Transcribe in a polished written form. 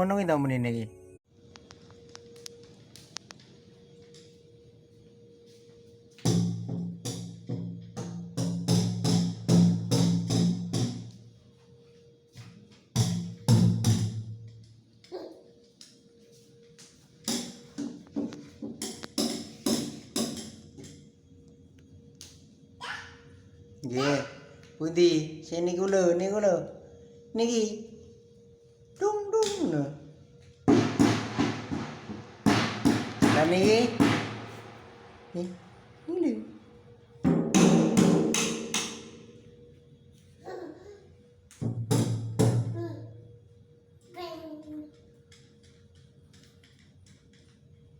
ngono ki to menine iki. Nggih. Pundi? Sing niku lho. Niki. Dung dung lho. Lah niki. Nih.